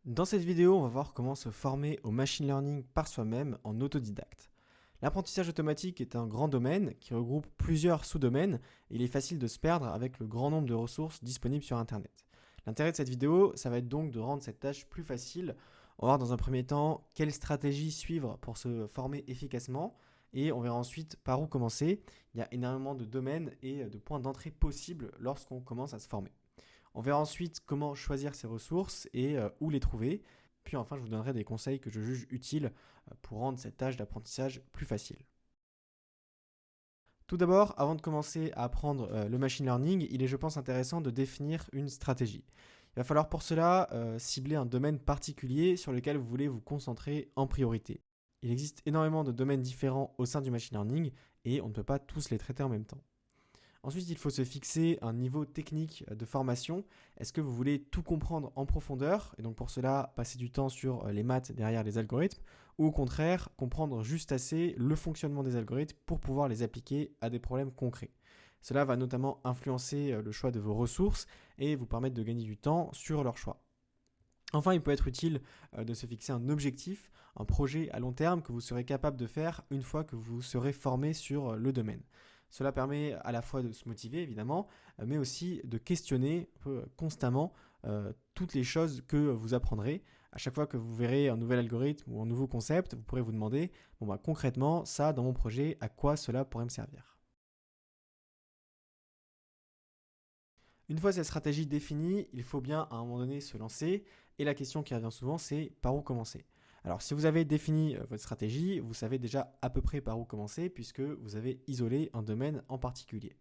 Dans cette vidéo, on va voir comment se former au machine learning par soi-même en autodidacte. L'apprentissage automatique est un grand domaine qui regroupe plusieurs sous-domaines et il est facile de se perdre avec le grand nombre de ressources disponibles sur Internet. L'intérêt de cette vidéo, ça va être donc de rendre cette tâche plus facile. On va voir dans un premier temps quelle stratégie suivre pour se former efficacement et on verra ensuite par où commencer. Il y a énormément de domaines et de points d'entrée possibles lorsqu'on commence à se former. On verra ensuite comment choisir ces ressources et où les trouver. Puis enfin, je vous donnerai des conseils que je juge utiles pour rendre cette tâche d'apprentissage plus facile. Tout d'abord, avant de commencer à apprendre le machine learning, il est, je pense, intéressant de définir une stratégie. Il va falloir pour cela cibler un domaine particulier sur lequel vous voulez vous concentrer en priorité. Il existe énormément de domaines différents au sein du machine learning et on ne peut pas tous les traiter en même temps. Ensuite, il faut se fixer un niveau technique de formation. Est-ce que vous voulez tout comprendre en profondeur et donc pour cela passer du temps sur les maths derrière les algorithmes ou au contraire comprendre juste assez le fonctionnement des algorithmes pour pouvoir les appliquer à des problèmes concrets. Cela va notamment influencer le choix de vos ressources et vous permettre de gagner du temps sur leur choix. Enfin, il peut être utile de se fixer un objectif, un projet à long terme que vous serez capable de faire une fois que vous serez formé sur le domaine. Cela permet à la fois de se motiver, évidemment, mais aussi de questionner constamment toutes les choses que vous apprendrez. À chaque fois que vous verrez un nouvel algorithme ou un nouveau concept, vous pourrez vous demander, bon bah, concrètement, ça, dans mon projet, à quoi cela pourrait me servir. Une fois cette stratégie définie, il faut bien à un moment donné se lancer. Et la question qui revient souvent, c'est par où commencer. Alors si vous avez défini votre stratégie, vous savez déjà à peu près par où commencer puisque vous avez isolé un domaine en particulier.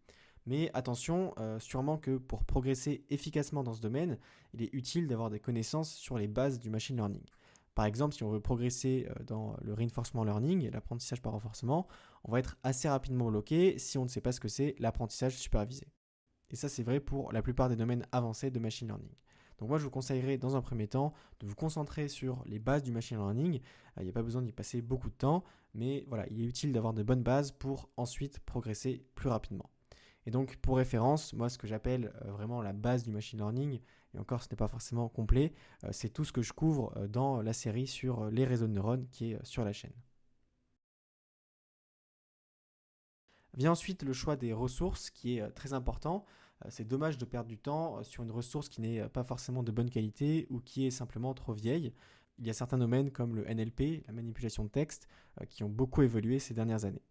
Mais attention, sûrement que pour progresser efficacement dans ce domaine, il est utile d'avoir des connaissances sur les bases du machine learning. Par exemple, si on veut progresser dans le reinforcement learning, l'apprentissage par renforcement, on va être assez rapidement bloqué si on ne sait pas ce que c'est l'apprentissage supervisé. Et ça, c'est vrai pour la plupart des domaines avancés de machine learning. Donc moi, je vous conseillerais dans un premier temps de vous concentrer sur les bases du machine learning. Il n'y a pas besoin d'y passer beaucoup de temps, mais voilà, il est utile d'avoir de bonnes bases pour ensuite progresser plus rapidement. Et donc, pour référence, moi, ce que j'appelle vraiment la base du machine learning, et encore, ce n'est pas forcément complet, c'est tout ce que je couvre dans la série sur les réseaux de neurones qui est sur la chaîne. Vient ensuite le choix des ressources qui est très important. C'est dommage de perdre du temps sur une ressource qui n'est pas forcément de bonne qualité ou qui est simplement trop vieille. Il y a certains domaines comme le NLP, la manipulation de texte, qui ont beaucoup évolué ces dernières années.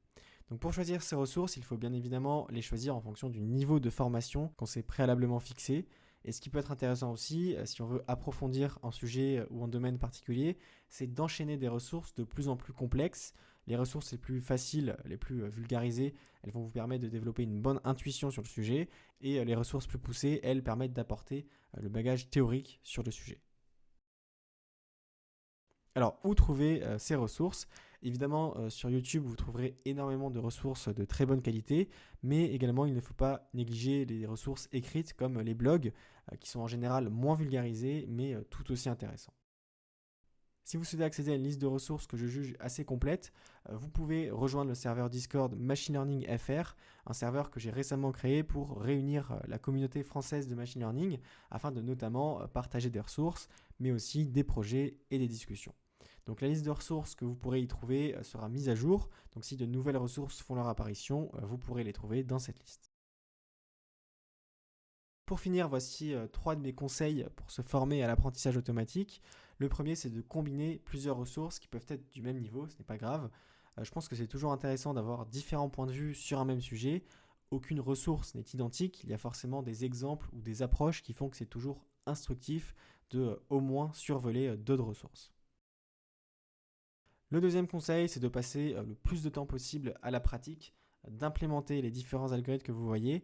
Donc pour choisir ces ressources, il faut bien évidemment les choisir en fonction du niveau de formation qu'on s'est préalablement fixé. Et ce qui peut être intéressant aussi, si on veut approfondir un sujet ou un domaine particulier, c'est d'enchaîner des ressources de plus en plus complexes. Les ressources les plus faciles, les plus vulgarisées, elles vont vous permettre de développer une bonne intuition sur le sujet. Et les ressources plus poussées, elles permettent d'apporter le bagage théorique sur le sujet. Alors, où trouver ces ressources? Évidemment, sur YouTube, vous trouverez énormément de ressources de très bonne qualité, mais également, il ne faut pas négliger les ressources écrites comme les blogs, qui sont en général moins vulgarisés, mais tout aussi intéressants. Si vous souhaitez accéder à une liste de ressources que je juge assez complète, vous pouvez rejoindre le serveur Discord Machine Learning FR, un serveur que j'ai récemment créé pour réunir la communauté française de Machine Learning afin de notamment partager des ressources, mais aussi des projets et des discussions. Donc la liste de ressources que vous pourrez y trouver sera mise à jour. Donc si de nouvelles ressources font leur apparition, vous pourrez les trouver dans cette liste. Pour finir, voici trois de mes conseils pour se former à l'apprentissage automatique. Le premier, c'est de combiner plusieurs ressources qui peuvent être du même niveau, ce n'est pas grave. Je pense que c'est toujours intéressant d'avoir différents points de vue sur un même sujet. Aucune ressource n'est identique, il y a forcément des exemples ou des approches qui font que c'est toujours instructif de au moins survoler d'autres ressources. Le deuxième conseil, c'est de passer le plus de temps possible à la pratique, d'implémenter les différents algorithmes que vous voyez.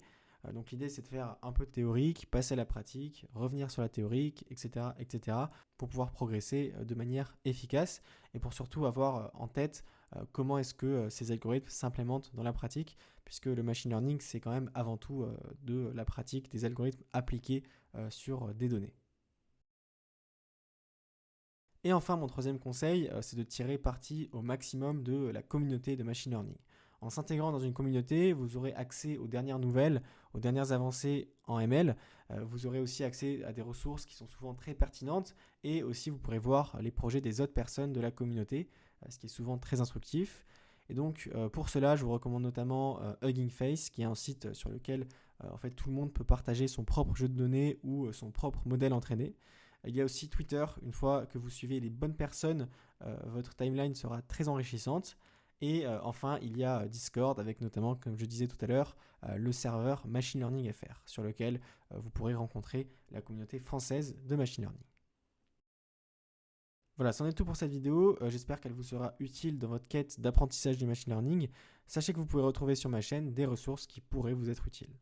Donc l'idée, c'est de faire un peu de théorique, passer à la pratique, revenir sur la théorique, etc., etc., pour pouvoir progresser de manière efficace et pour surtout avoir en tête comment est-ce que ces algorithmes s'implémentent dans la pratique, puisque le machine learning, c'est quand même avant tout de la pratique des algorithmes appliqués sur des données. Et enfin, mon troisième conseil, c'est de tirer parti au maximum de la communauté de machine learning. En s'intégrant dans une communauté, vous aurez accès aux dernières nouvelles, aux dernières avancées en ML. Vous aurez aussi accès à des ressources qui sont souvent très pertinentes et aussi vous pourrez voir les projets des autres personnes de la communauté, ce qui est souvent très instructif. Et donc pour cela, je vous recommande notamment Hugging Face, qui est un site sur lequel en fait tout le monde peut partager son propre jeu de données ou son propre modèle entraîné. Il y a aussi Twitter. Une fois que vous suivez les bonnes personnes, votre timeline sera très enrichissante. Et enfin, il y a Discord avec notamment, comme je disais tout à l'heure, le serveur Machine Learning FR, sur lequel vous pourrez rencontrer la communauté française de Machine Learning. Voilà, c'en est tout pour cette vidéo. J'espère qu'elle vous sera utile dans votre quête d'apprentissage du Machine Learning. Sachez que vous pouvez retrouver sur ma chaîne des ressources qui pourraient vous être utiles.